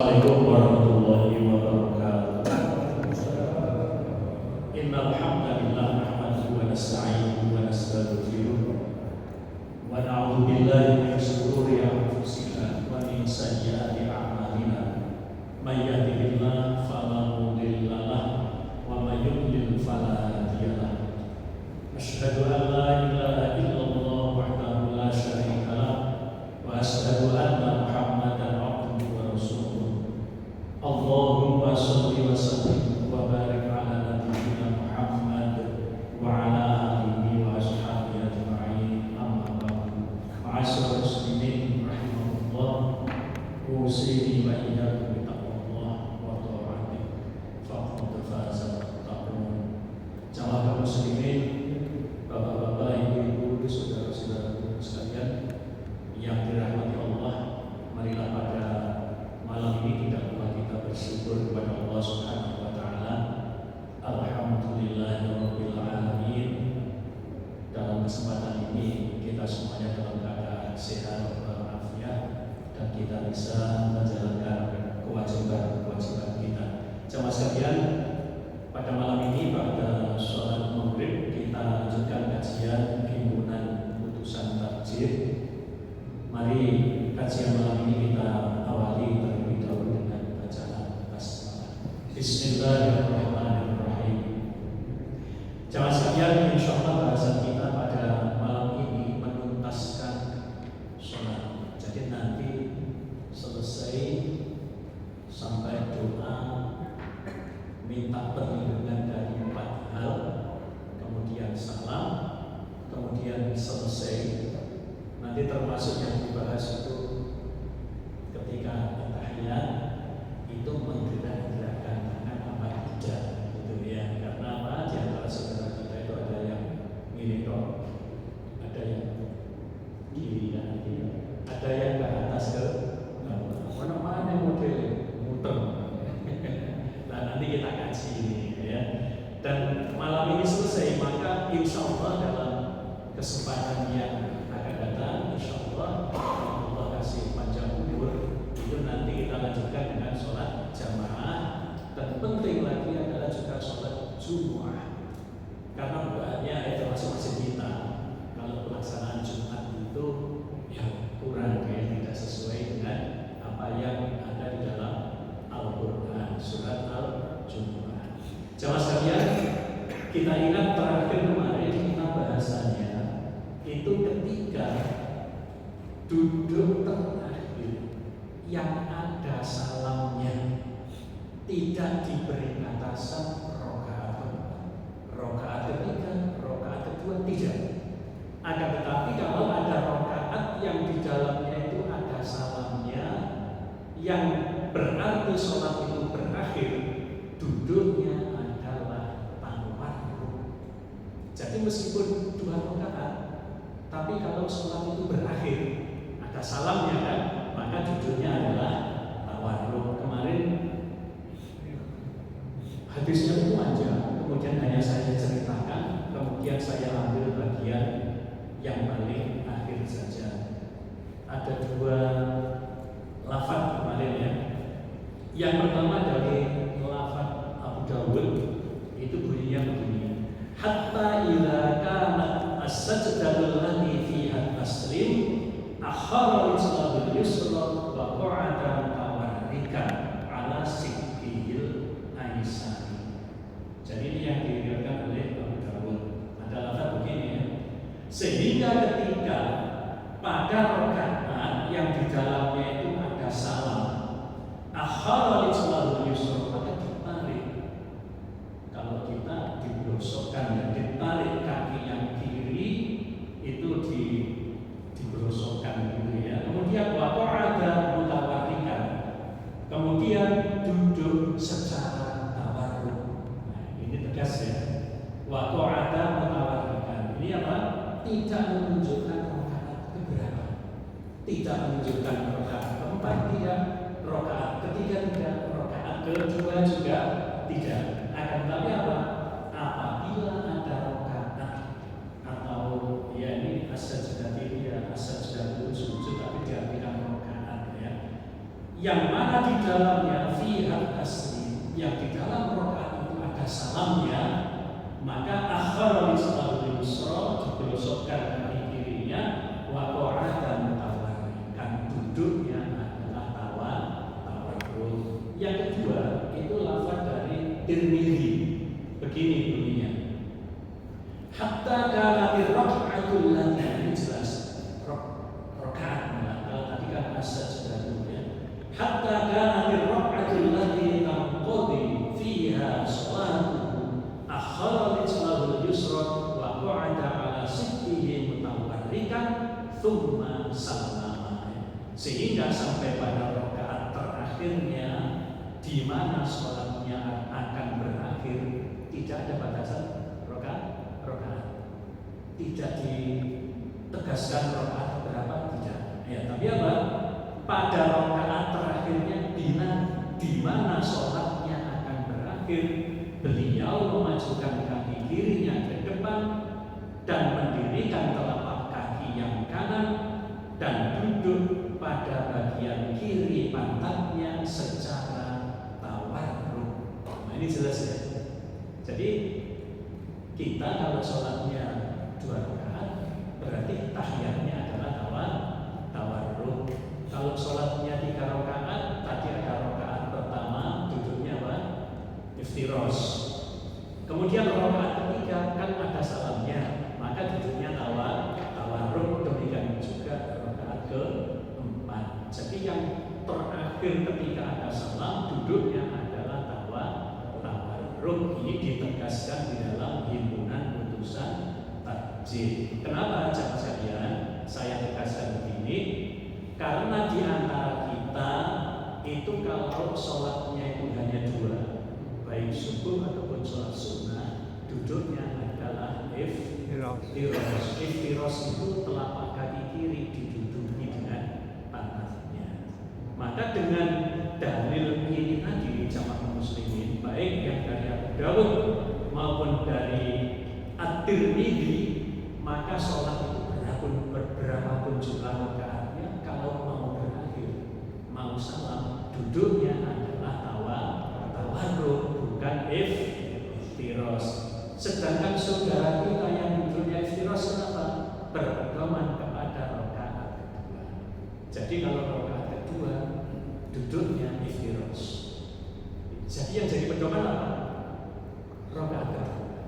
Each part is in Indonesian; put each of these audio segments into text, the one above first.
Assalamualaikum warahmatullahi wabarakatuh. Innal hamdalillah nahmaduhu wa nasta'inuhu wa nastaghfiruh wa na'udzu billahi min shururi anfusina wa min sayyiati a'malina. May yahdihillahu fala mudilla lahu wa may yudlil fala hadiya lahu. Asyhadu an la ilaha illallah wahdahu la syarika lahu wa asyhadu anna Muhammadan abduhu wa rasuluh. Allahumma sholli wa sallim wa barik ala nabiyyina Muhammad wa ala alihi wa ashabihi ajma'in. Amma ba'du. Ma'asyiral muslimin rahimakumullah. Usini wa iyyakum bi taqwallah wa ta'atihi faqad faza muttaqun. Jamaah kaum muslimin, bapak-bapak, ibu-ibu, saudara-saudara sekalian yang dirahmati Allah, marilah pada malam ini tidak lupa kita bersyukur kepada Allah Subhanahu wa taala. Alhamdulillahirabbil alamin. Dalam kesempatan ini kita semuanya dalam keadaan sehat walafiat dan kita bisa menjalankan kewajiban kita. Jamaah sekalian, pada malam ini pada sholat maghrib kita lanjutkan kajian himpunan putusan takjir. Mari kajian malam ini kita awali terlebih dahulu dengan bacaan basmalah. Bismillahirrahmanirrahim. Jamaah sekalian, insyaallah bahasan kita pada malam ini menuntaskan sholat. Jadi nanti selesai sampai doa minta perlindungan dari 4 hal, kemudian salam, kemudian selesai. Nanti termasuk yang dibahas itu ketika tahiyat itu menggerak-gerakkan tangan apa tidak, gitu ya. Karena apa? Di antara saudara kita itu ada yang miring dong, ada yang kiri dan ada yang ke atas ke mana model muter. Nah nanti kita kaji ini ya. Dan malam ini selesai, maka insya Allah dalam kesempatan yang akan datang, insya Allah Allah kasih panjang umur, itu nanti kita lanjutkan dengan sholat jamaah. Dan penting lagi adalah juga sholat Jumat, karena bahannya termasuk masjid kita. Kalau pelaksanaan Jumat itu ya kurang, ya tidak sesuai dengan apa yang ada di dalam Al-Quran, surat Al-Jumu'ah. Jamaah sekalian, kita ingat terakhir kemarin kita bahasannya itu ketika duduk terakhir yang ada salamnya tidak diberi batasan rokaat ketiga, rokaat kedua tidak. Akan tetapi kalau ada rokaat yang di dalamnya itu ada salamnya, yang berarti sholat itu berakhir, duduknya adalah tawarruk. Jadi meskipun 2 rakaat, tapi kalau sholat itu berakhir, ada salamnya kan, maka duduknya adalah tawarruk. Kemarin hadisnya itu panjang, kemudian hanya saya ceritakan, kemudian saya ambil bagian yang paling akhir saja. Ada 2 lafaz kemarin ya. Yang pertama dari lafaz Abu Dawud itu bunyinya begini: hatta idza kanat as-sajdatul lati fiha taslim akhara rijlahu yusra wa qa'ada mutawarrikan ala sikihil aisani. Jadi ini yang diriwayatkan oleh Abu Dawud. Ada lafaz begini ya. Sehingga ketika pada rakaat yang di dalamnya itu ada salam, akhara rijlahu yusra, maka ditarik. Kalau kita diberosokkan ya, ditarik kaki yang kiri itu diberosokkan gitu ya. Kemudian waqa'ada mutawarrikan, kemudian duduk secara tawarruk. Nah, ini tegas ya. Waqa'ada mutawarrikan. Ini apa? Tidak menunjukkan rakaat keberapa. Tidak menunjukkan rakaat keempat, tidak, rakaat ketiga tidak, rakaat kedua juga tidak. Akan tetapi apa? Apabila ada rakaat atau ya ini as-sajdah ya as-sajdah sujud tapi diartikan rakaat ya, yang mana di dalamnya fiha taslim, yang di dalam rakaat itu ada salamnya, maka akhara lisalul yusra, digelosokkan kaki kirinya, wa qa'ada mutawarrikan, duduknya adalah tawarruk. Yang kedua itu lafaz dari Tirmidzi, begini bunyinya, hatta kanatir raka'atul lati, ini jelas rakaat. Kalau tadi kan asal sudah dulu ya, hatta kanatir raka'atul lati tanqadi fiha salatuhu akhara lisalul yusra wa qa'ada ala sittihi mutawarrikan thumma sallama, sehingga sampai pada rakaat terakhirnya di mana sholatnya akan berakhir, tidak ada batasan rakaat, tidak ditegaskan rakaat berapa, tidak ya, tapi apa, pada rakaat terakhirnya di mana sholatnya akan berakhir, beliau memajukan kaki kirinya ke depan dan mendirikan telapak kaki yang kanan dan duduk pada bagian kiri pantatnya secara tawarruk. Nah, ini jelas ya. Jadi kita kalau sholatnya 2 rakaat berarti tahiyatnya adalah tawarruk. Kalau sholatnya 3 rakaat, tadi ada rakaat pertama duduknya apa? Iftiros. Kemudian rakaat ketiga kan ada salamnya, maka duduknya tawarruk. Demikian juga rakaat keempat. Jadi yang terakhir ketika ada salam, duduknya adalah tawarruk. Ini ditegaskan di dalam himpunan putusan takjil. Kenapa jamaah sekalian saya tegaskan begini? Karena di antara kita itu kalau sholatnya itu hanya 2, baik subuh ataupun sholat sunnah, duduknya adalah iftiros itu telapak kaki kiri diduduki dengan pantatnya. Maka dengan dalil ini tadi jamaah muslimin, baik yang dari Abu Dawud maupun dari At-Tirmidzi, maka sholat itu berapapun jumlah rakaatnya, kalau mau berakhir, mau salam, duduknya adalah tawarruk, bukan iftiros. Sedangkan saudara kita yang duduknya iftiros, kenapa? Berpedoman kepada rakaat kedua. Jadi kalau rakaat kedua duduknya iftiros. Jadi yang jadi pedoman apa? Rakaat kedua.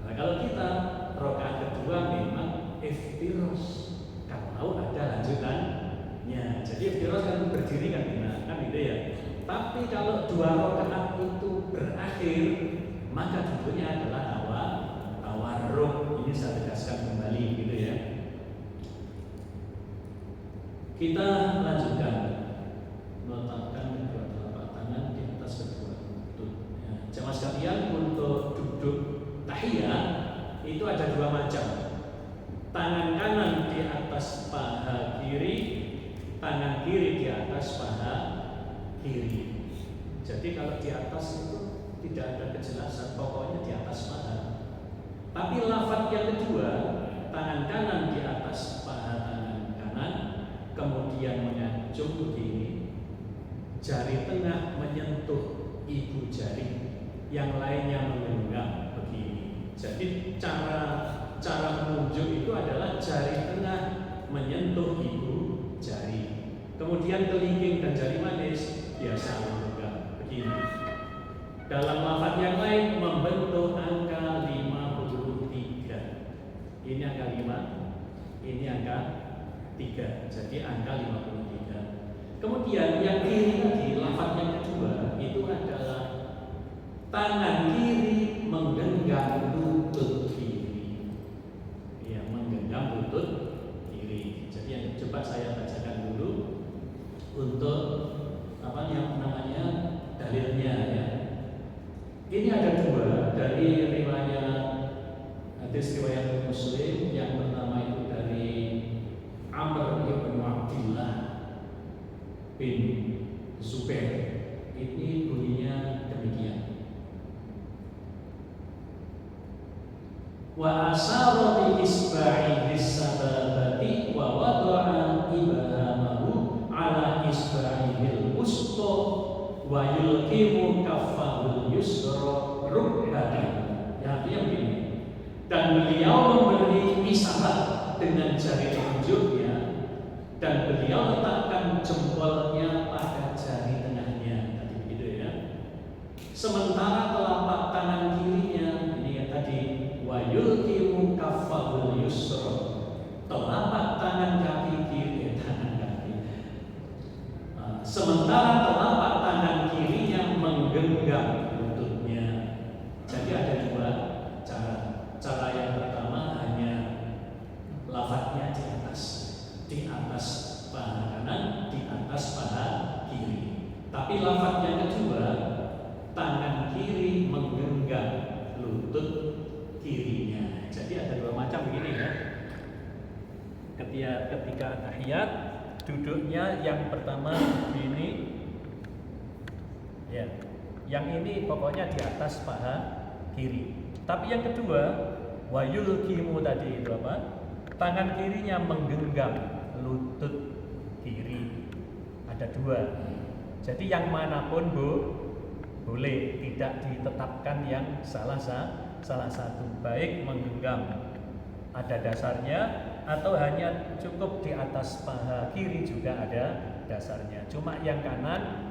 Nah, kalau kita rakaat kedua memang iftiros, kalau ada lanjutannya. Jadi iftiros kan berdiri kan gitu ya. Tapi kalau 2 rakaat itu berakhir, maka duduknya adalah tawarruk. Ini saya tegaskan kembali gitu ya. Kita lanjutkan, meletakkan kedua telapak tangan di atas kedua lutut. Ya. Jamaah sekalian, untuk duduk tahiyat itu ada 2 macam. Tangan kanan di atas paha kiri, tangan kiri di atas paha kiri. Jadi kalau di atas itu tidak ada kejelasan, pokoknya di atas paha. Tapi lafaz yang kedua, tangan kanan di atas paha tangan kanan, kemudian mengancung begini, jari tengah menyentuh ibu jari, yang lainnya menggenggam begini. Jadi cara menunjuk itu adalah jari tengah menyentuh ibu jari, kemudian kelingking dan jari manis biasa menggenggam begini. Dalam lafaz yang lain membentuk angka 53. Ini angka 5, ini angka 3. Jadi angka 53. Kemudian yang kiri tadi, lafaz yang kedua itu adalah tangan kiri menggenggam lutut kiri. Ya, menggenggam lutut kiri. Jadi yang coba saya bacakan dulu untuk apa yang namanya dalilnya ya. Ini ada 2 dari hadis riwayat Muslim yang pertama itu dari Amr bin Abdullah bin Zubair. Ini bunyinya demikian. Wa asara bi isba'ihi sababati wa wada'a ibhamahu ala isba'ihi wa yulqimu kaffahul yusra rukbatan. Ya, artinya begini. Dan beliau memberi isyarat dengan jari telunjuknya, dan beliau letakkan jempolnya pada jari tengahnya. Tadi begitu ya. Sementara telapak tangan kirinya, ini ya tadi, wa yulqimu kaffahul yusra, telapak tangan kaki kiri, tangan kaki. Sementara telapak tangan kirinya menggenggam lututnya. Jadi ada dua cara. Cara yang pertama hanya lafadznya di atas paha kanan, di atas paha kiri. Tapi lafadz yang kedua, tangan kiri menggenggam lutut kirinya. Jadi ada dua macam begini ya. Ketika tahiyat, duduknya yang pertama begini, ya. Yang ini pokoknya di atas paha kiri. Tapi yang kedua, wa yulqimu tadi itu apa? Tangan kirinya menggenggam lutut kiri. Ada dua. Jadi yang manapun boleh, tidak ditetapkan yang salah satu. Baik menggenggam ada dasarnya atau hanya cukup di atas paha kiri juga ada dasarnya. Cuma yang kanan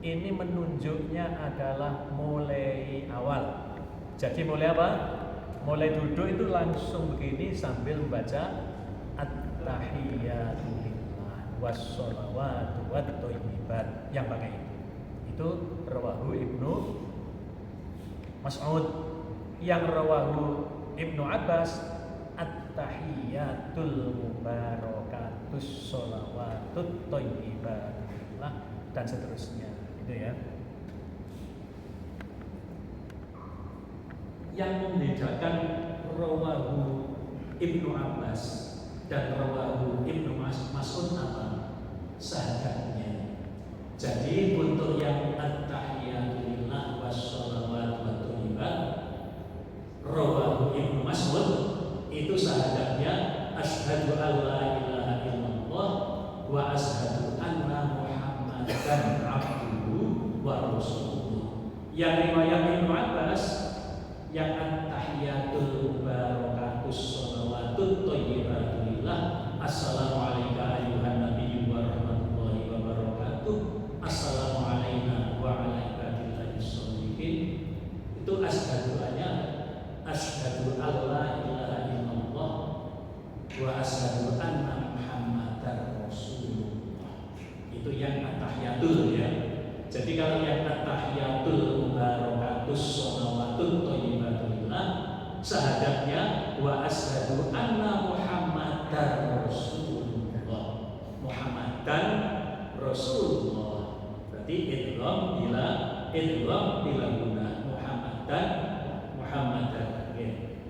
ini menunjuknya adalah mulai awal. Jadi mulai apa? Mulai duduk itu langsung begini sambil membaca at-tahiyatu lillah was-shalawatu wat-thayyibat, yang pakai itu. Itu rawahu Ibnu Mas'ud. Yang rawahu Ibnu Abbas at-tahiyatul mubarakatus sholawatut thayyibat dan seterusnya. Itu ya. Yang membedakan rawahu Ibnu Abbas dan rawahu Ibnu Mas'ud apa? Sahadatnya. Jadi untuk yang at-tahiyatu lillah was-shalawatu wat-thayyibat, rawahu Ibnu Mas'ud itu sahadatnya asyhadu alla ilaha illallah wa asyhadu anna Muhammadan abduhu wa rasuluh. Yang riwayat Ibnu Abbas yang at-tahiyatul mubarakatus sholawatut thayyibatu lillah assalamu alayka ayyuhan nabiyyu wa rahmatullahi wa barakatuh assalamu alayna wa ala ibadillahi sholihin. Itu asyhadunya asyhadu alla ilaha illallah wa asyhadu anna muhammadar rasulullah. Itu yang at-tahiyatul ya. Jadi kalau yang at-tahiyatul mubarakatus sholawatut thayyibatu lillah, sahadatnya wa asyhadu anna muhammadar rasulullah. Muhammadan rasulullah. Berarti idgham bila guna muhammadan.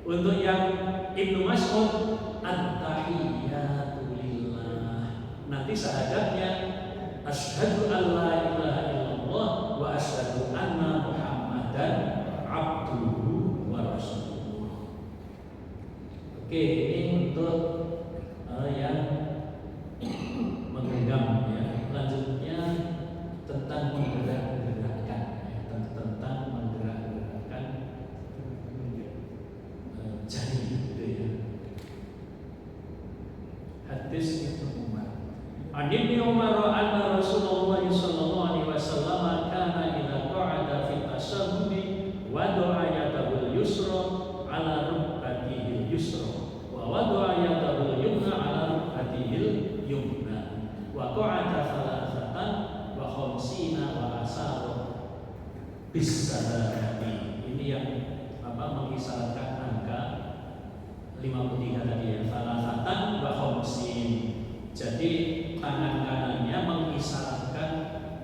Untuk yang Ibnu Mas'ud at-tahiyatu lillah, nanti sahadatnya asyhadu alla ilaha illallah wa asyhadu anna muhammadan abduhu wa rasuluh. Oke, ini untuk yang menggenggam ya. Selanjutnya tentang menggerak-gerakkan ya. Tentang menggerak-gerakkan jari gitu ya. Hadis Ibnu Umar. An Ibnu Umar anna Rasulullah sallallahu alaihi wasallam kana idza qa'ada fi tasyahhudi wada'a yadahu al-yusra 'ala rukbatihi al-yusra wa wada'a yadahu al-yumna 'ala rukbatihi al-yumna wa qa'ada thalathatan wa khamsina wa asara bis-salati. Ini yang mengisyaratkan angka 53 tadi ya, thalathatan wa khamsin. Jadi tangan kanannya mengisyaratkan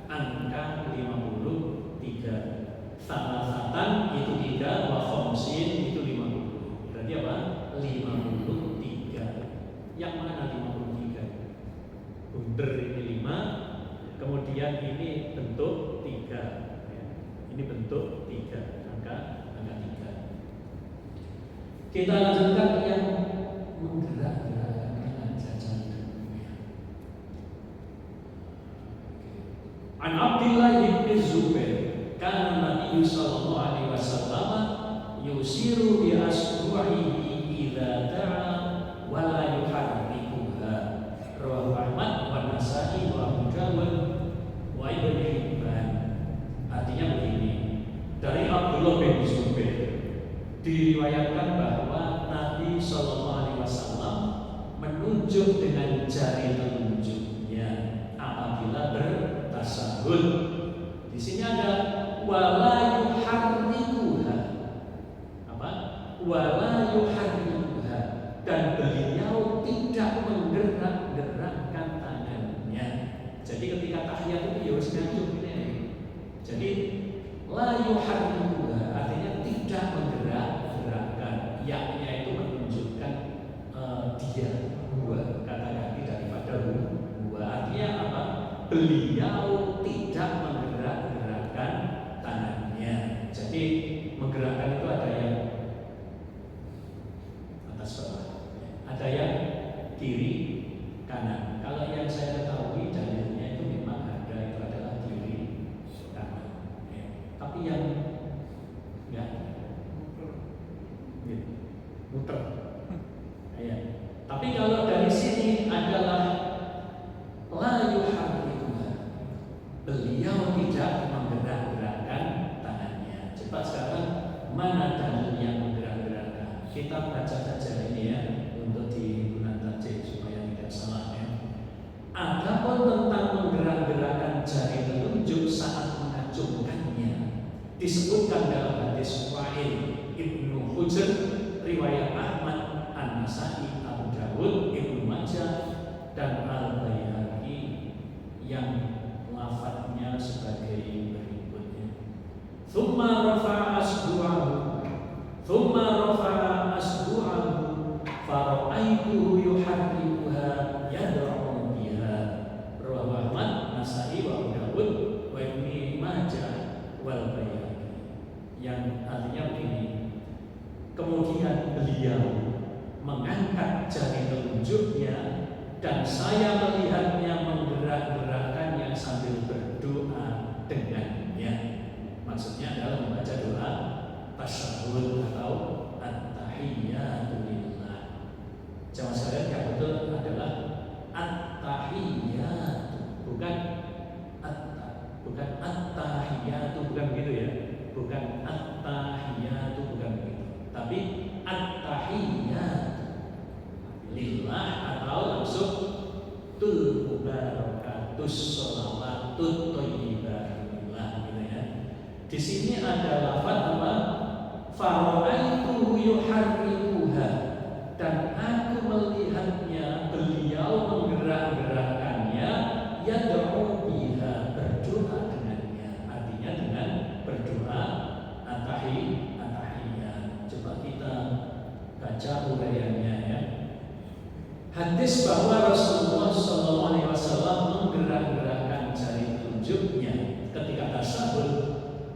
angka 53. Thalathatan itu 3, wa khamsin itu 50. Berarti apa? 53. Yang mana 53? Bunder ini 5, kemudian ini bentuk 3 ya. Ini bentuk 3, angka 3. Kita lanjutkan yang menggerak-gerakkan dengan jajan. An An Abdullah bin Zubair kana Nabi sallallahu alaihi wasallam yusiru bi asbu'ihi idza da'a wa la yuharrikuha. Rawahu Ahmad wa Nasa'i wa Abu Dawud wa Ibnu Hibban. Artinya begini, dari Abdullah bin Zubair diriwayatkan bahwa Nabi sallallahu alaihi wasallam menunjuk dengan jari telunjuknya apabila bertasahud. Di sini ada wala yuharrikuha. Apa? Wala yuharrikuha, dan beliau tidak menggerak-gerakkan tangannya. Jadi ketika tahiyat itu ya wis nganjuk ini. Jadi la yuharrikuha artinya tidak menggerak-gerakkan. Yaknya itu menunjukkan dia huwa, kata ganti daripada huwa. Artinya apa? Beliau tidak menggerak-gerakkan tangannya. Jadi menggerakkan itu ada yang atas bawah, ada yang kiri kanan. Kalau yang saya ketahui dalilnya itu memang ada, itu adalah kiri kanan. Tapi yang enggak muter. Ya. Tapi kalau dari sini adalah la yuharrikuha, beliau tidak menggerak-gerakkan tangannya. Coba sekarang mana dalil yang menggerak-gerakkan? Kita baca saja ini ya untuk di Muntajim supaya tidak salah ya. Adapun tentang menggerak-gerakkan jari telunjuk saat mengacungkannya disebutkan dalam hadis Wa'il Ibnu Hujr riwayat Ahmad, An-Nasa'i, Abu Dawud, Ibnu Majah dan Al-Baihaqi yang lafadznya sebagai berikutnya. Tsumma rafa'a asbu'ahu fara'aituhu yuharrikuha yad'u biha. Rawahu Ahmad, Nasa'i wa Abu Dawud wa Ibnu Majah wal Baihaqi. Yang artinya begini, kemudian beliau mengangkat jari telunjuknya dan saya melihatnya menggerak-gerakkannya sambil berdoa dengannya. Maksudnya adalah membaca doa tasyahud atau at-tahiyyatu lillah. Jamaah sekalian, yang betul adalah at-tahiyyatu, bukan at-tahiyyatu, bukan begitu ya. Bukan at-tahiyyatu, bukan begitu. Tapi at-tahiyyatu lillah atau langsung tul mubarakatus sholawatut thayyibatulillah gitu ya. Di sini ada lafaz apa? Fara'aituhu yuharrikuha, dan aku melihatnya beliau menggerak-gerakkannya yad'u biha, berdoa dengannya. Artinya dengan berdoa at-tahiyyat. Coba kita baca uraiannya ya. Hadis bahwa Rasulullah SAW menggerak-gerakkan jari telunjuknya ketika tasyahud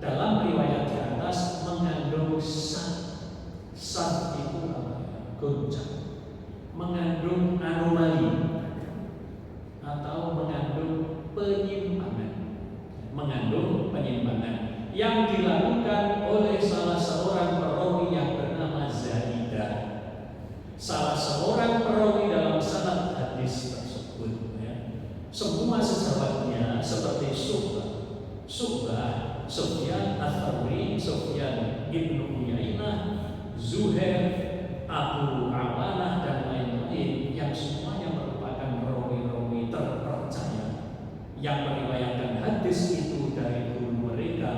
dalam riwayat di atas mengandung sad itu apa? Goncang, mengandung anomali atau mengandung penyimpangan yang dilakukan oleh salah seorang perawi yang bernama Zaidah, salah seorang perawi dalam sanad hadis tersebut ya. Semua sejawatnya seperti Syu'bah, Sufyan Ats-Tsauri, Sufyan Ibnu Uyainah, Zuhair, Abu Awanah dan lain-lain yang semuanya merupakan perawi-perawi terpercaya yang meriwayatkan hadis itu dari guru mereka,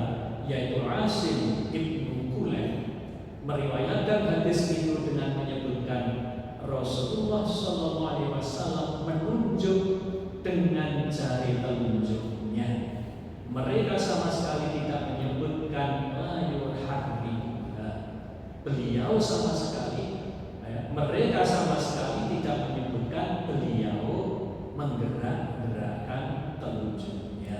yaitu Asim Ibnu Kulain, meriwayatkan hadis itu dengan menyebutkan Rasulullah SAW menunjuk dengan jari telunjuknya. Mereka sama sekali tidak menyebutkan la yuharrikuha. Beliau sama sekali, mereka sama sekali tidak menyebutkan beliau menggerak-gerakkan telunjuknya.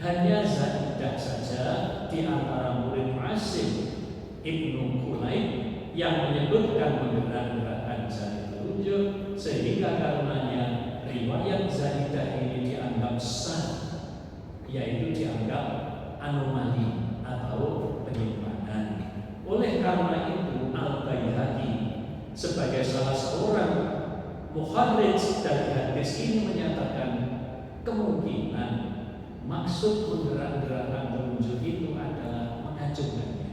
Hanya Zaidah saja di antara murid Asim Ibnu Kulain yang menyebutkan menggerak-gerakkan jari telunjuk, sehingga karenanya riwayat Zaidah ini dianggap sah, yaitu dianggap anomali atau penyimpangan. Oleh karena itu Al-Baihaqi sebagai salah seorang mukharrij dari hadis ini menyatakan kemungkinan maksud menggerak-gerakkan telunjuk itu adalah mengacungkannya.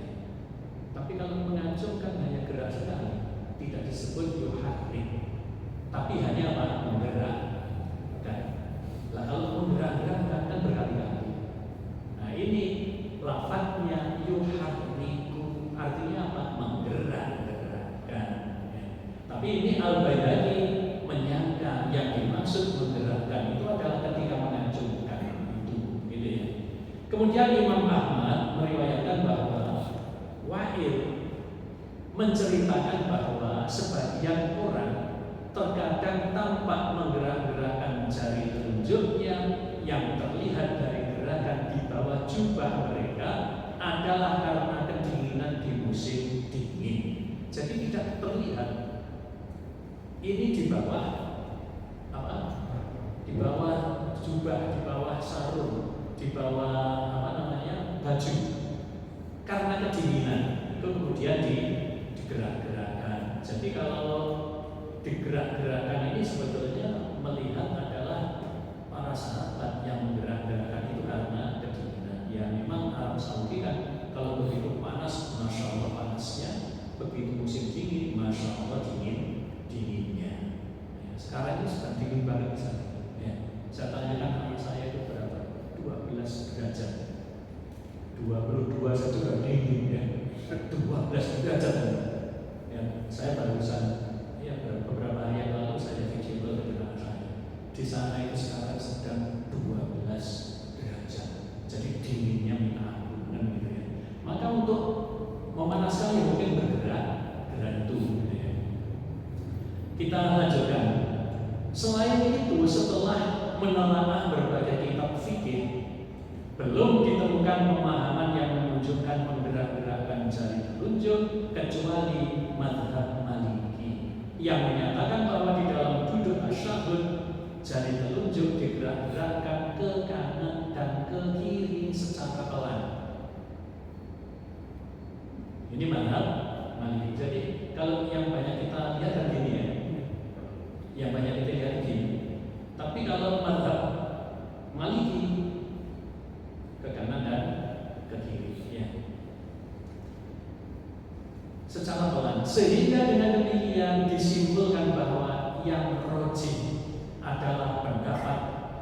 Tapi kalau mengacungkan hanya gerak sekali, tidak disebut yuharrik, tapi hanya apa? Menggerakkan. Lah kalau menggerak-gerakkan kan berkali-kali. Nah ini lafadznya yuharriku, artinya apa? Menggerak-gerakkan. Tapi ini Al-Baihaqi menyangka yang dimaksud menggerakkan itu adalah ketika mengacungkan itu, gitu ya. Kemudian Imam Ahmad meriwayatkan bahwa Wa'il menceritakan bahwa sebagian orang terkadang tampak menggerak-gerakkan jari telunjuknya yang terlihat dari gerakan di bawah jubah mereka adalah karena kedinginan di musim dingin. Jadi tidak terlihat. Ini di bawah apa? Di bawah jubah, di bawah sarung, di bawah apa namanya? Baju. Karena kedinginan itu kemudian digerak-gerakkan. Jadi kalau digerak-gerakkan ini sebetulnya melihat adalah para sahabat yang menggerak-gerakkan itu karena kedinginan. Ya memang Arab Saudi kan kalau begitu panas, masya Allah panasnya, begitu musim dingin, masya Allah dinginnya. Ya, sekarang ini sedang dingin banget di sana. Ya, saya tanyakan anak saya itu berapa? 12 derajat. 22 saja sudah dingin ya. 12 derajat. Ya, saya barusan ya beberapa hari yang lalu saya video ke anak saya. Di sana itu sekarang sedang 12 derajat. Jadi dinginnya minta ampun gitu ya. Maka untuk memanaskan ya mungkin bergerak itu gitu ya. Kita lanjutkan. Selain itu, setelah menelaah berbagai kitab fikih, belum ditemukan pemahaman yang menunjukkan menggerak-gerakkan jari telunjuk kecuali mazhab Maliki yang menyatakan bahwa di dalam duduk tasyahud jari telunjuk digerak-gerakkan ke kanan dan ke kiri secara pelan. Ini mazhab Maliki. Jadi kalau yang banyak kita lihat kan gini ya, yang banyak kita lihat gini. Tapi kalau mazhab Maliki ke kanan dan ke kiri ya. Secara pelan, sehingga dengan demikian disimpulkan bahwa yang rajih adalah pendapat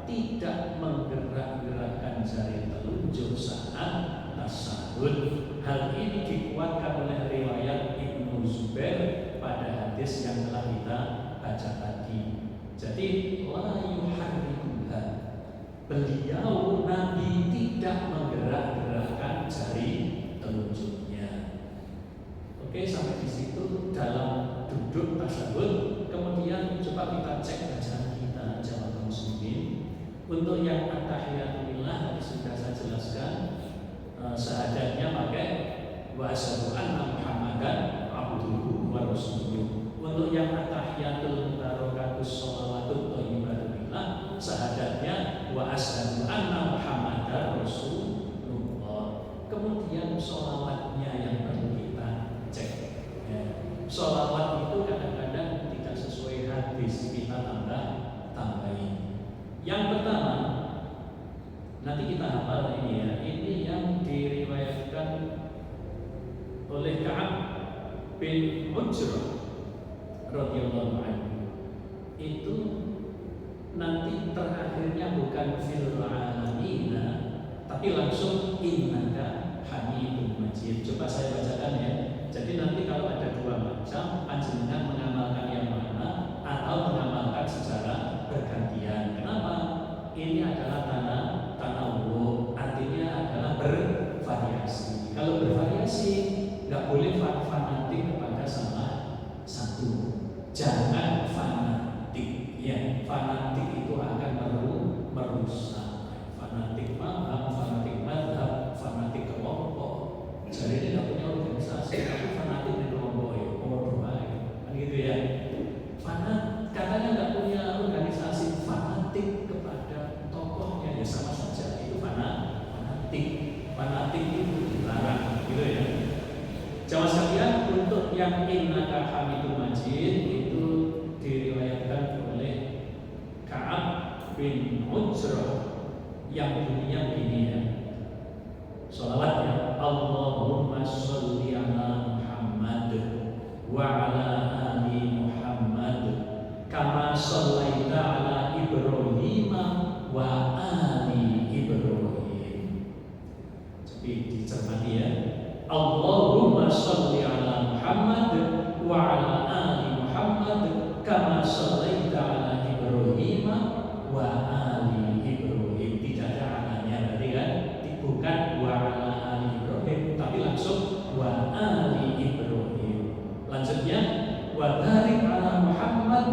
tidak menggerak-gerakkan jari telunjuk saat tasyahud. Hal ini dikuatkan oleh riwayat Ibnu Zubair pada hadis yang telah kita baca tadi. Jadi la yuharrikuha, beliau Nabi tidak menggerak-gerakkan jari telunjuknya. Oke, sampai di situ dalam duduk tasyahud. Kemudian coba kita cek bacaan kita jamaah muslimin. Untuk yang at-tahiyatulillah tadi sudah saya jelaskan, syahadatnya pakai wa asyhadu anna Muhammadan abduhu wa rasuluh. Untuk yang at-tahiyatul mubarakatus shalawatut thayyibatulillah, syahadatnya wa asyhadu anna Muhammadar rasulullah. Kemudian sholawatnya yang perlu kita cek ya. Sholawat itu kadang-kadang tidak sesuai hadis, kita tambahin. Yang pertama, nanti kita hafal ini ya. Ini yang diriwayatkan oleh Ka'ab bin Ujrah radhiyallahu anhu. Itu nanti terakhirnya bukan fil alamina, tapi langsung innaka hamidum majid. Coba saya bacakan ya. Jadi nanti kalau ada dua macam, panjenengan mengamalkan yang mana atau mengamalkan secara bergantian. Kenapa? Ini adalah tanawwu, artinya adalah bervariasi. Kalau bervariasi, nggak boleh fanatik kepada salah satu. Jangan fanatik, ya. Fanatik itu akan merusak. Fanatik paham, fanatik mazhab, fanatik kelompok. Jadi dia nggak punya organisasi, tapi fanatik di kelompok ya, kan gitu ya. Katanya nggak punya organisasi, fanatik kepada tokohnya ya sama saja itu fanatik. fanatik itu dilarang, gitu ya. Jamaah sekalian, untuk yang innaka hamidum majid itu diriwayatkan oleh Ka'ab bin Ujrah yang bunyinya begini ya. Salawatnya Allahumma sholli ala Muhammad wa ala ali Muhammad kama shallaita ala Ibrahim wa ali Ibrahim. Jadi dicermati ya. Allahumma sholli ala Muhammad wa ala ali Muhammad kama shallaita ala Ibrahim wa ali Ibrahim. Tidak ada alanya, berarti kan bukan wa ala ali Ibrahim, tapi langsung wa ali Ibrahim. Lanjutnya wa barik ala Muhammad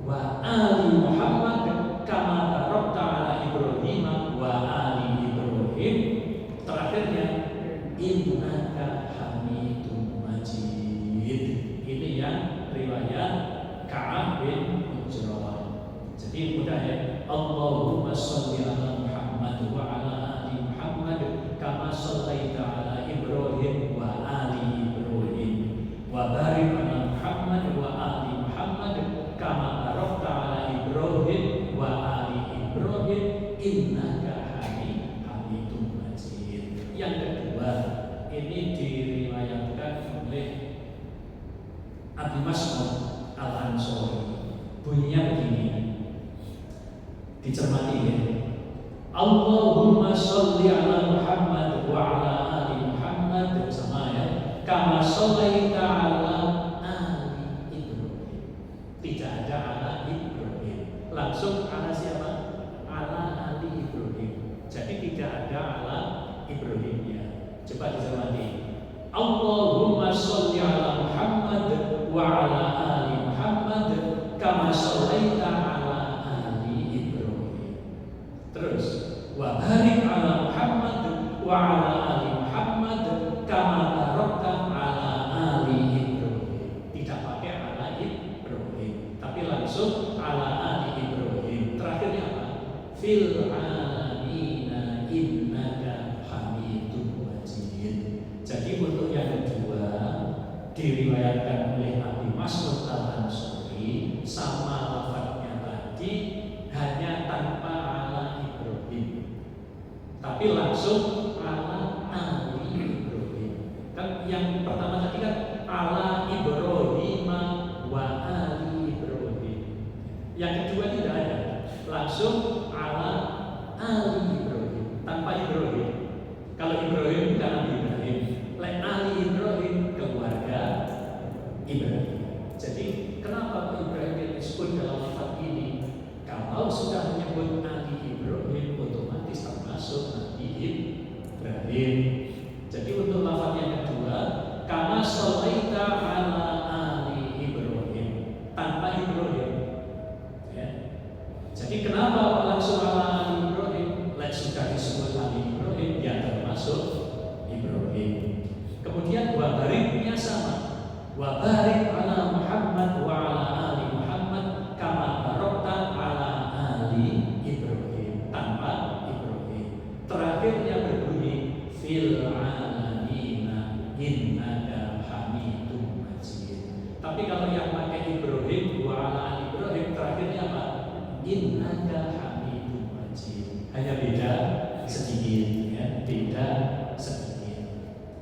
wa ali Muhammad kama barakta ala Ibrahim wa ali Ibrahim. Terakhirnya innaka hamidum majid. Ini yang riwayat Ka'ab bin Ujrah. Jadi mudah ya. Allahumma sholli ala Muhammad wa ala ali Muhammad kama shallaita ala Ibrahim wa ali Ibrahim wa barik ala Muhammad wa ali Muhammad kama barakta ala Ibrahim wa ali Ibrahim innaka hamidum majid. Yang kedua, ini diriwayatkan oleh Abi Mas'ud Al-Ansari. Bunyinya begini, dicermati ya. Allahumma sholli ala Muhammad wa ala ali Muhammad, sama ya, kama shallaita ala ali Ibrahim. Tidak ada ala Ibrahim, langsung ala siapa? Ala ali Ibrahim. Jadi tidak ada ala Ibrahimnya. Coba dicermati. Allahumma sholli ala Muhammad wa ala ali Muhammad kama shallaita ala ali Ibrahim. Terus wa barik ala Muhammad wa ala ali Muhammad kama barakta ala ali Ibrahim. Tidak pakai ala Ibrahim, tapi langsung ala ali Ibrahim. Terakhirnya apa? Fil alamina innaka hamidum majid. Jadi untuk yang kedua diriwayatkan oleh Abi Mas'ud Al-Ansari, sama lafadznya tadi, hanya tanpa ala Ibrahim, tapi langsung ala ali Ibrahim. Kan yang pertama tadi kan ala Ibrahim wa ali Ibrahim. Yang kedua tidak ada, langsung ala ali Ibrahim, tanpa Ibrahim. Kalau Ibrahim bukan Nabi Ibrahim, ali Ibrahim keluarga Ibrahim. Jadi kenapa Ibrahim disebut dalam lafaz ini? Kalau sudah menyebut ali Ibrahim, otomatis termasuk Nabi Ibrahim. Jadi untuk lafaz yang kedua, kama shallaita ala ali Ibrahim, tanpa Ibrahim. Ya. Jadi kenapa langsung ala ali Ibrahim? Sudah disebut ali Ibrahim, ya termasuk Ibrahim. Kemudian wabariknya sama, wabarik ala Muhammad wa ala ali Muhammad kama barakta ala ali Ibrahim, tanpa Ibrahim. Terakhirnya berbunyi fil alamina innaka hamidum majid. Tapi kalau yang pakai Ibrahim wa ala ali Ibrahim, terakhirnya apa? Innaka hamidum majid. Hanya beda sedikit ya, beda sedikit.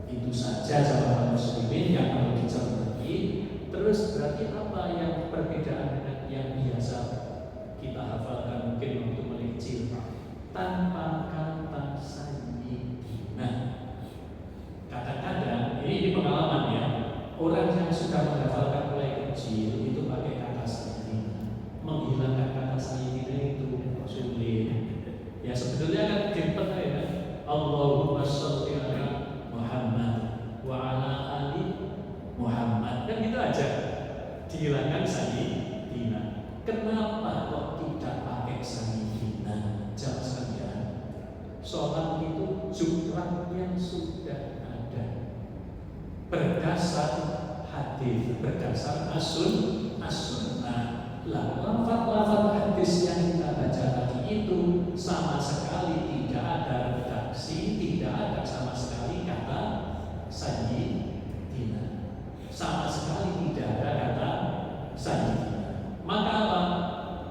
Itu saja sama muslimin yang perlu dicermati. Terus berarti apa yang perbedaan dengan yang biasa kita hafalkan mungkin waktu melicil tanpa kata sayyidina. Kadang-kadang ini pengalaman ya, orang yang sudah menghafalkan mulai kecil itu pakai kata sayyidina, menghilangkan kata sayyidina itu sulit. Ya sebetulnya kan dimpen ya, Allahumma sholli ala Muhammad wa ala ali Muhammad, kan gitu aja, dihilangkan sayyidina. Kenapa kok tidak pakai sayyidina? Jamaah sekalian, sholat itu jumlahnya sudah ada berdasar hadis, berdasar as-sunnah. Lah, lafaz-lafaz hadis yang kita baca tadi itu sama sekali tidak ada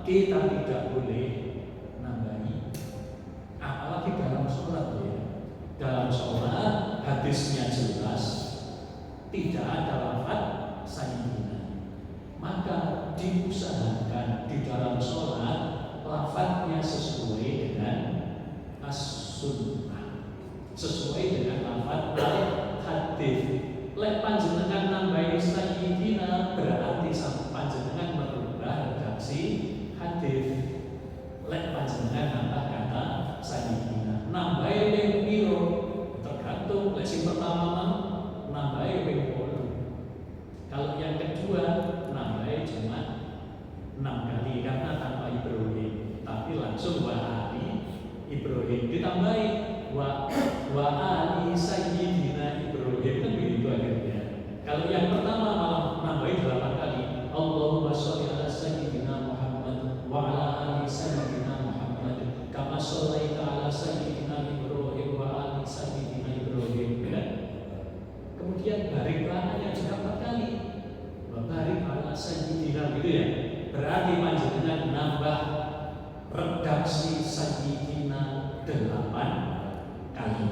kita tidak boleh nambahi, apalagi dalam sholat ya. Dalam sholat hadisnya jelas tidak ada lafaz sayyidina, maka diusahakan di dalam sholat lafaznya sesuai dengan as-sunnah, sesuai dengan lafaz al-hadis. Lek panjenengan nambahi sayyidina berarti panjenengan merubah redaksi hadis. Lek panjenengan nambah kata sayyidina, nambahi ping piro tergantung. Lek sing pertama nambahi ping 8. Kalau yang kedua nambahi cuma 6 kali karena tanpa Ibrahim, tapi langsung wa ali Ibrahim ditambahi wa ali sayyidina Ibrahim, kan begitu akhirnya. Kalau yang pertama malah nambahi 8 kali, Allahumma sholli ala sayyidina Muhammad wa ala ali sayyidina Muhammad kama shallaita ala sayyidina Ibrahim wa ali sayyidina Ibrahim, ya. Kemudian barik lananya juga 4 kali, wa barik ala sayyidina, gitu ya. Berarti panjenengan nambah redaksi sayyidina 8 kali.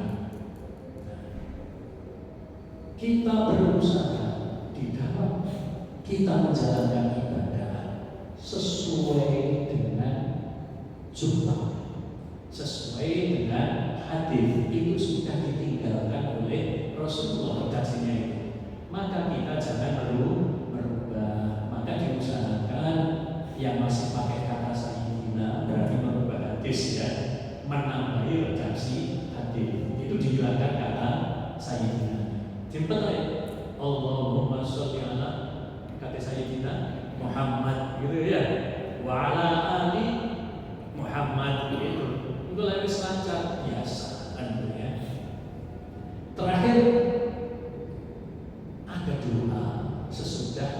Kita berusaha di dalam kita menjalankan ibadah sesuai dengan jumlah, sesuai dengan hadis itu sudah ditinggalkan oleh Rasulullah redaksinya itu. Maka kita jangan merubah. Maka diusahakan yang masih pakai kata sayyidina berarti merubah hadis ya, menambahi redaksi hadis itu dihilangkan kata sayyidina. Dimulai Allahumma sholli ala kata sayyidina Muhammad, gitu ya, wa ala ali Muhammad, gitu. Itu lebih lancar biasa kan ya. Terakhir ada doa sesudah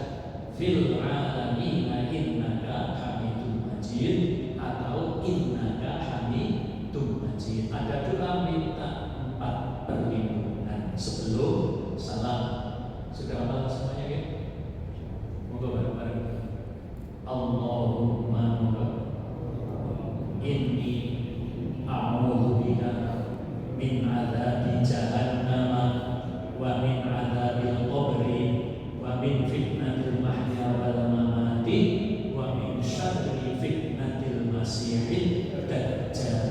fil alamina innaka hamidum majid atau innaka hamidum majid. Ada doa minta 4 perlindungan sebelum salam. Sudah hafal semuanya ya? Moga bareng-bareng. Allahumma inni a'udzubika min adzabi jahannam wa min adzabil qabri wa min fitnatil mahya wal mamati wa min syarri fitnatil masiihid dajjal.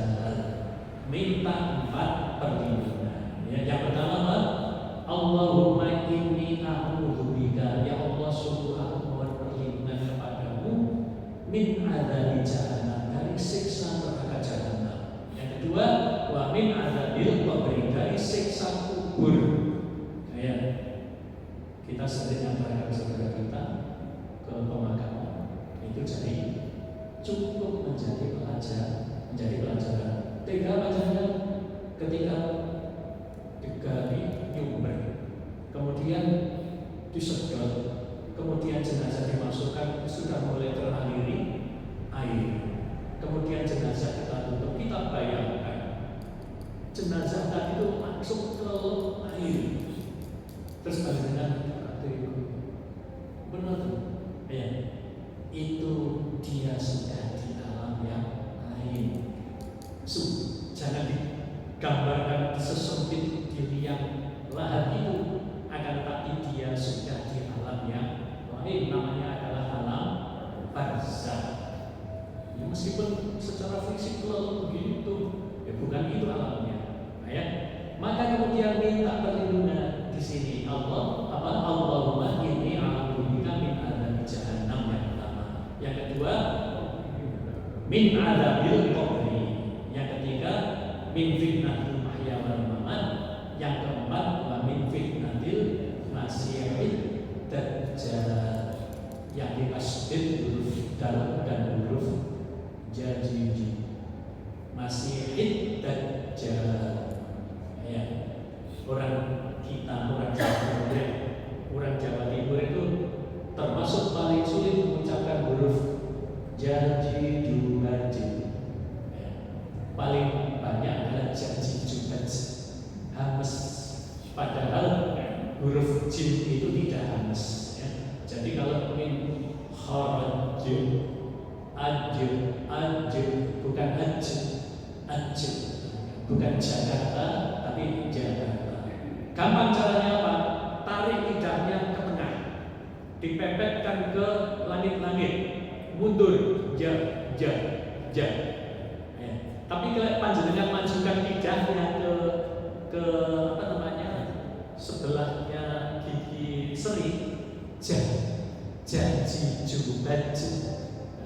Minta 4 perlindungan. Ya, yang pertama Allahumma inni a'udzubika, ya Allah sungguh aku mohon perlindungan kepadamu min adzabi jahannam, dari siksa neraka jahanam. Yang kedua wa min adzabil qabri, dari siksa kubur. Ya, kita sering antarkan saudara kita ke pemakaman itu jadi cukup menjadi pelajaran. Tiga pelajaran ketika digali nyumber, kemudian disedot, kemudian jenazah dimasukkan sudah mulai teraliri air, kemudian jenazah kita tutup. Kita bayangkan jenazah tadi itu langsung ke air, terus dengan benar ya, itu dia sudah di alam yang lain. Jangan digambarkan sesempit diri yang lahat itu, akan tetapi dia sudah di alam yang lain, namanya adalah alam barzakh. Ya, meskipun secara fisik lalu begitu, ya bukan itu alamnya. Ya. Maka kemudian minta perlindungan di sini Allahumma inni a'udzubika min adzabi jahannam, yang pertama. Yang kedua min adzabil qabri. Yang ketiga min fitnatil mahya wal mamat. Yang keempat wa min fitnatil masiihid dajjal. Yang ditasdid huruf dal dan huruf jadi masiihid dajjal. Ya, orang Jawa Timur itu termasuk paling sulit mengucapkan huruf jadi duhaji. Ya, paling banyak adalah jadi duhaji, hames. Padahal huruf jim itu tidak hames. Ya. Jadi kalau min kharaj aj bukan Jakarta, tapi Jakarta. Gampang caranya apa? Tarik lidahnya ke tengah, dipepetkan ke langit-langit, mundur, ja. Ya. Tapi kalau panjenengan majukan lidahnya ke apa namanya, sebelahnya gigi seri, jiju baju,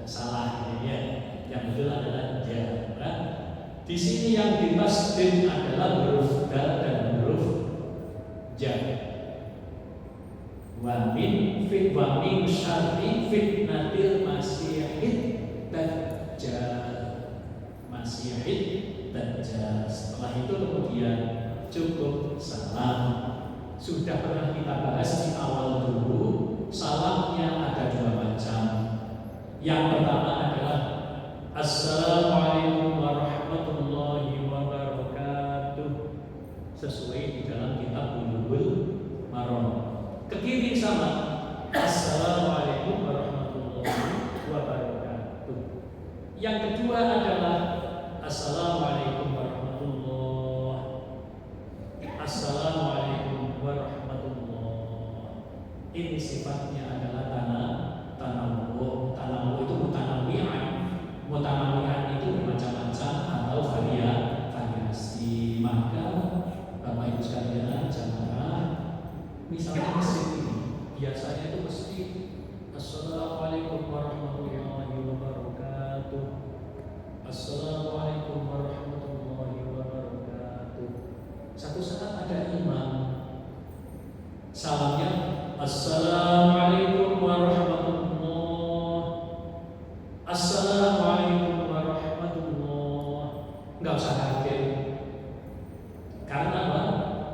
salah ya. Yang betul adalah ja. Di sini yang ditasdid adalah huruf dal dan huruf ja. Wa min syarri fitnatil masyihid dajjal. Masyihid dajjal. Setelah itu kemudian cukup salam. Sudah pernah kita bahas di awal dulu. Salamnya ada dua macam. Yang pertama adalah Assalamualaikum warahmatullahi wabarakatuh, sesuai di dalam kitab Bulughul Maram. Ke kiri sama, Assalamualaikum warahmatullahi wabarakatuh. Yang kedua adalah Assalamualaikum warahmatullahi. Ini sifatnya adalah tanawwu. Tanawwu itu mutanawwi'an itu bermacam-macam atau variasi. Maka Bapak Ibu sekalian jamaah, misalnya masjid ini biasanya itu mesti Assalamualaikum warahmatullahi wabarakatuh. Assalamualaikum warahmatullahi wabarakatuh. Satu saat ada imam, salamnya Assalamualaikum warahmatullahi. Assalamualaikum warahmatullahi. Enggak usah kaget. Karena apa?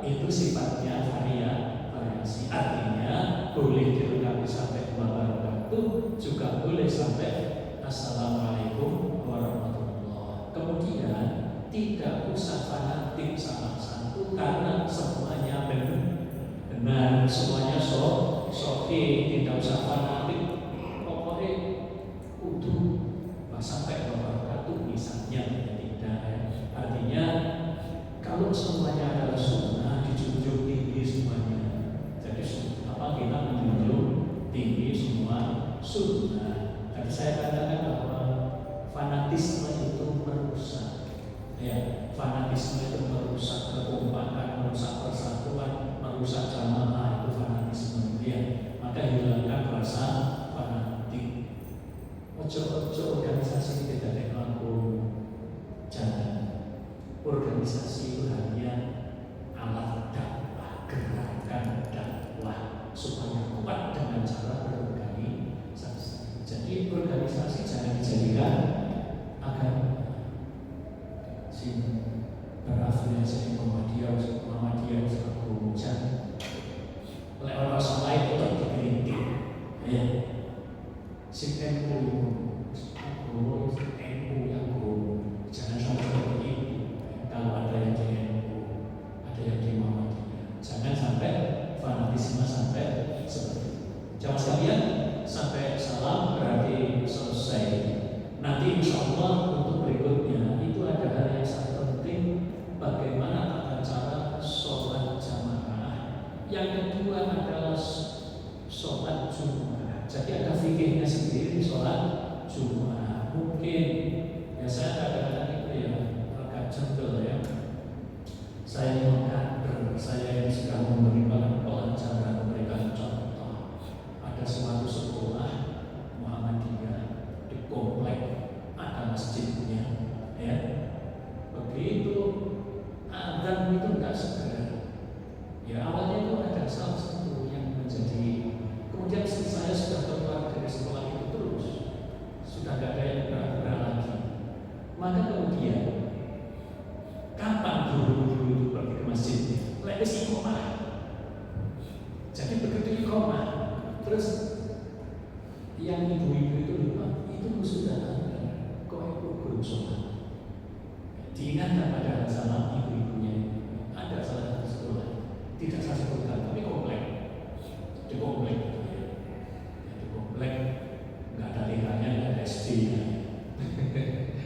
Itu sifatnya variasi. Artinya boleh dilengkapi sampai wabarakatuh, juga boleh sampai Assalamualaikum warahmatullahi. Kemudian tidak usah fanatik salah satu, karena semuanya benar, semuanya sahih. Tidak usah fanatik. Pokoknya kudu sampai wabarakatuh misalnya, tidak ya. Artinya kalau semuanya adalah sunnah, dijunjung tinggi semuanya. Jadi apa, kita menjunjung tinggi semua sunnah. Tadi saya katakan bahwa fanatisme itu merusak. Ya, fanatisme itu merusak kekompakan, merusak persatuan, merusak jamaah. Itu fanatisme ya. Maka hilangkan rasa fanatik. Ojo organisasi tidak ada mampu. Jangan. Organisasi itu hanya alat dakwah, gerakan dakwah supaya kuat dengan cara berorganisasi. Jadi organisasi jangan dijadikan agama. Berafiliasi Muhammadiyah aku jangan. Oleh orang lain tetap dikritik. Ya. NU jangan sampai seperti itu. Kalau ada yang di NU, ada yang di Muhammadiyah, jangan sampai fanatisme sampai seperti itu. Jamaah sekalian, sampai salam berarti selesai. Nanti insya Allah untuk berikutnya itu ada hal yang sangat penting, bagaimana tata cara sholat jamaah. Yang kedua adalah sholat Jumat. Jadi ada fikihnya sendiri sholat Jumat. Mungkin ya saya kadang-kadang itu ya agak jengkel ya. Saya mengkader, saya ini sudah memberikan pelajaran, memberikan contoh. Ada suatu sekolah Muhammadiyah di komplek, ada masjidnya, ya. Begitu adzan itu enggak segera. Ya awalnya itu ada salah satu yang menjadi, kemudian saya sudah keluar dari sekolah itu terus, sudah tidak ada yang gerak-gerak lagi. Maka kemudian kapan guru-guru itu pergi ke masjid? Lewat iqomah. Jadi begitu iqomah, terus yang ibu-ibu itu lupa, itu sudah ada kok itu guru sholat. Diingatkan pada salah ibu-ibunya. Ada salah satu sekolah, tidak saya sebutkan, tapi komplek. Di komplek, di komplek nggak ada TK-nya, nggak ada SD-nya.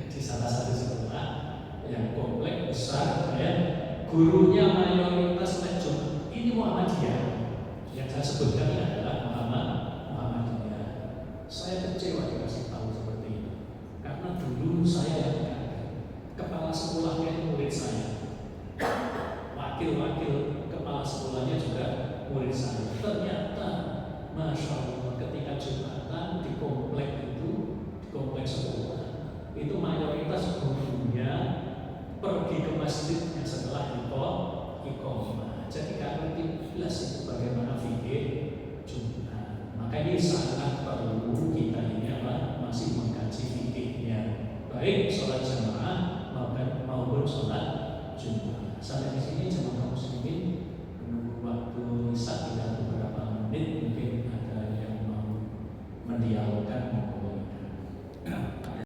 Di salah satu sekolah yang komplek besar. gurunya mayoritas Jumat ini Muhammadiyah. Yang saya sebutkan ini adalah Muhammadiyah. Saya kecewa dikasih tahu seperti itu, karena dulu saya yang kepala sekolahnya murid saya, wakil-wakil kepala sekolahnya juga murid saya. Ternyata, masya Allah, ketika Jumatan di komplek itu, di komplek sekolah, itu mayoritas gurunya pergi ke masjidnya setelah iqamah. Jadi kan ngerti jelas itu bagaimana fikih Jumat. Maka ini sangat perlu kita ini masih mengkaji fikihnya, baik sholat jamaah maupun sholat Jumat. Sampai di sini jemaah muslimin, menunggu waktu isya tinggal beberapa menit, mungkin ada yang mau mendialogkan.